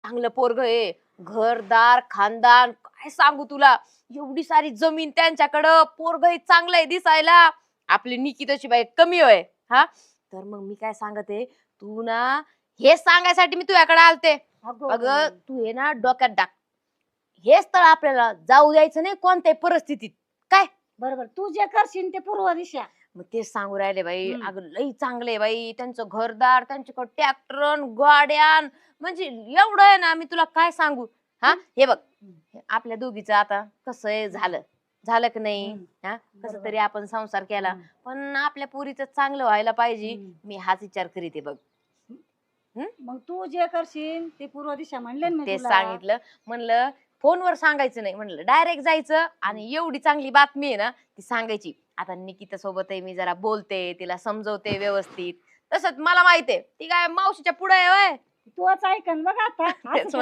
चांगलं पोरग आहे, घरदार खानदान काय सांगू तुला. एवढी सारी जमीन त्यांच्याकडं, पोरग चांगलंय दिसायला. आपली निकी तशी बाई कमी होय. हा, तर मग मी काय सांगते, तू ना हेच सांगायसाठी मी तुझ्याकडे आलते. अगं तू हे ना डोक्यात टाक, हे स्थळ आपल्याला जाऊ द्यायचं नाही कोणत्याही परिस्थितीत. काय बरोबर, तू जे करशील ते पूर्व दिशा. मग तेच सांगू राहिले बाई. हम्म. अगं लई चांगले बाई, त्यांचं घरदार, त्यांच्याकडे ट्रॅक्टर गाड्यान, म्हणजे एवढं आहे ना, मी तुला काय सांगू. हा, हे बघ, आपल्या दोघीचं आता कसं आहे, झालं झालं की नाही. हा, कसं बरोबर. तरी आपण संसार केला, हम्म. पण आपल्या पोरीचं चांगलं व्हायला पाहिजे. हम्म. मी हाच विचार करीते बघ. मग तू जे करशील ते पूर्व दिशा म्हणले ना मी ते तुला. सांगितलं, म्हणलं फोनवर सांगायचं नाही, म्हणलं डायरेक्ट जायचं आणि एवढी चांगली बातमी आहे ना ती सांगायची. आता निकिता सोबत आहे, मी जरा बोलते, तिला समजवते व्यवस्थित. तसंच मला माहितीये ती काय मावशीच्या पुढे आहे होय. तूच ऐकन बघ आता. असं तेच